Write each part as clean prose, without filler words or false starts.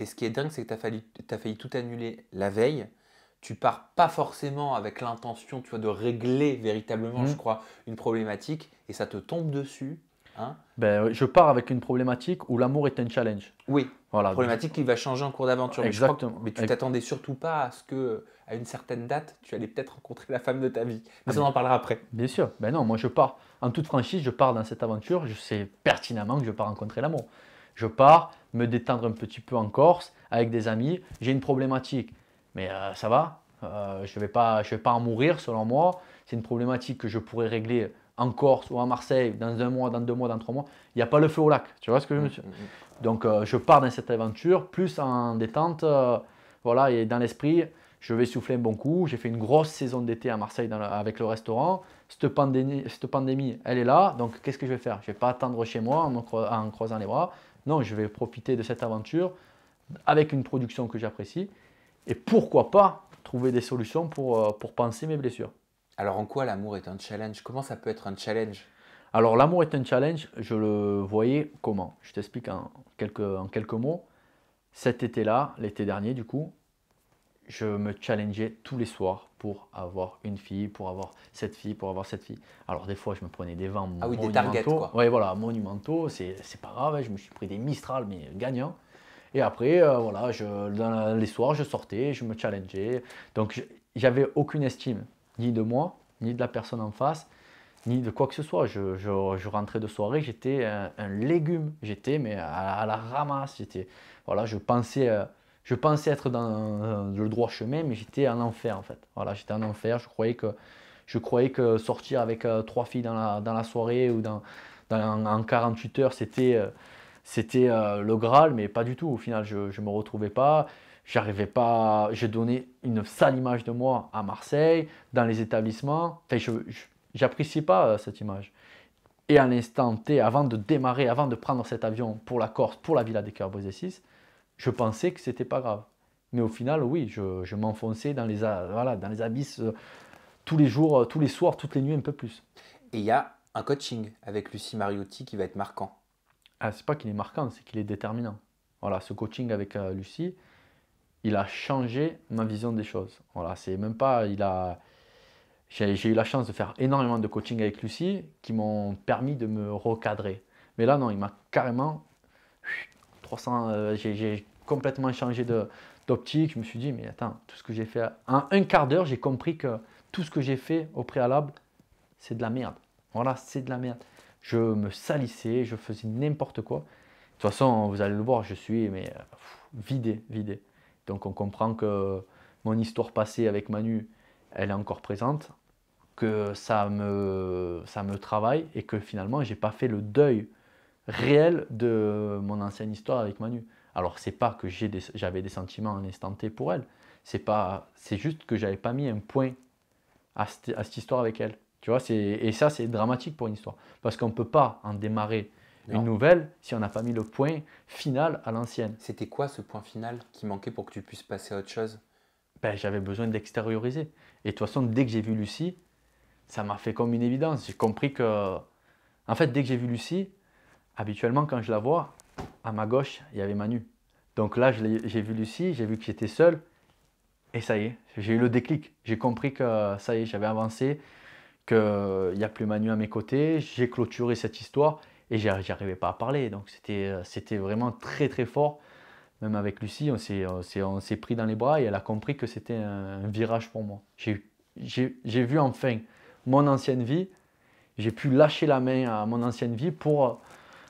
Et ce qui est dingue, c'est que tu as failli tout annuler la veille. Tu pars pas forcément avec l'intention, tu vois, de régler véritablement, je Hmm. crois, une problématique et ça te tombe dessus. Hein. Ben, je pars avec une problématique où l'amour est un challenge. Oui, Voilà, problématique qui va changer en cours d'aventure. Mais je crois que exactement. mais tu t'attendais surtout pas à ce que, à une certaine date, tu allais peut-être rencontrer la femme de ta vie. Mais ça, on en parlera après. Bien sûr, ben non, moi je pars, en toute franchise, je pars dans cette aventure, je sais pertinemment que je pars rencontrer l'amour. Je pars me détendre un petit peu en Corse avec des amis, j'ai une problématique, mais ça va, je vais pas en mourir selon moi. C'est une problématique que je pourrais régler en Corse ou à Marseille dans un mois, dans 2 mois, dans 3 mois. Il n'y a pas le feu au lac, tu vois ce que je me suis. Donc je pars dans cette aventure plus en détente, voilà, et dans l'esprit, je vais souffler un bon coup. J'ai fait une grosse saison d'été à Marseille avec le restaurant. Cette pandémie, elle est là. Donc, qu'est-ce que je vais faire? Je ne vais pas attendre chez moi en croisant les bras. Non, je vais profiter de cette aventure avec une production que j'apprécie. Et pourquoi pas trouver des solutions pour penser mes blessures. Alors en quoi l'amour est un challenge? Comment ça peut être un challenge? Alors, l'amour est un challenge. Je le voyais comment? Je t'explique en quelques mots. Cet été-là, l'été dernier, du coup, je me challengeais tous les soirs pour avoir une fille, pour avoir cette fille, pour avoir cette fille. Alors des fois, je me prenais des vents Ah oui, des targets monumentaux. quoi. Ouais, voilà, monumentaux, c'est pas grave, hein, je me suis pris des Mistral, mais gagnants. Et après, voilà, dans les soirs, je sortais, je me challengeais. Donc, j'avais aucune estime, ni de moi, ni de la personne en face, ni de quoi que ce soit. Je rentrais de soirée, j'étais un légume. J'étais mais à la ramasse. Voilà, je pensais être dans le droit chemin, mais j'étais en enfer en fait. Voilà, j'étais en enfer. Je croyais que sortir avec 3 filles dans la soirée ou en 48 heures, c'était le Graal, mais pas du tout. Au final, je ne me retrouvais pas. J'arrivais pas. J'ai donné une sale image de moi à Marseille, dans les établissements. Enfin, j'appréciais pas cette image. Et à l'instant T, avant de démarrer, avant de prendre cet avion pour la Corse, pour la Villa des Cœurs Bozessis, je pensais que c'était pas grave. Mais au final, oui, je m'enfonçais voilà, dans les abysses tous les jours, tous les soirs, toutes les nuits, un peu plus. Et il y a un coaching avec Lucie Mariotti qui va être marquant. Ah, c'est pas qu'il est marquant, c'est qu'il est déterminant. Voilà, ce coaching avec Lucie, il a changé ma vision des choses. Voilà, c'est même pas, j'ai eu la chance de faire énormément de coaching avec Lucie qui m'ont permis de me recadrer. Mais là, non, il m'a carrément 300, j'ai complètement changé d'optique. Je me suis dit, mais attends, tout ce que j'ai fait en un quart d'heure, j'ai compris que tout ce que j'ai fait au préalable, c'est de la merde. Voilà, c'est de la merde. Je me salissais, je faisais n'importe quoi. De toute façon, vous allez le voir, je suis mais, vidé, vidé. Donc on comprend que mon histoire passée avec Manu, elle est encore présente, que ça me travaille et que finalement, j'ai pas fait le deuil réel de mon ancienne histoire avec Manu. Alors, c'est pas que j'avais des sentiments en instant T pour elle, c'est juste que j'avais pas mis un point à cette histoire avec elle. Tu vois, et ça, c'est dramatique pour une histoire. Parce qu'on ne peut pas en démarrer une Non. nouvelle si on n'a pas mis le point final à l'ancienne. C'était quoi ce point final qui manquait pour que tu puisses passer à autre chose? Ben, j'avais besoin d'extérioriser. Et de toute façon, dès que j'ai vu Lucie, ça m'a fait comme une évidence. J'ai compris que, en fait, dès que j'ai vu Lucie, habituellement, quand je la vois, à ma gauche, il y avait Manu. Donc là, j'ai vu Lucie, j'ai vu que j'étais seul, et ça y est, j'ai eu le déclic. J'ai compris que ça y est, j'avais avancé, qu'il n'y a plus Manu à mes côtés, j'ai clôturé cette histoire, et j'arrivais pas à parler. Donc c'était vraiment très très fort. Même avec Lucie, on s'est pris dans les bras, et elle a compris que c'était un virage pour moi. J'ai vu enfin mon ancienne vie, j'ai pu lâcher la main à mon ancienne vie pour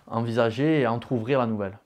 envisager et entrouvrir la nouvelle.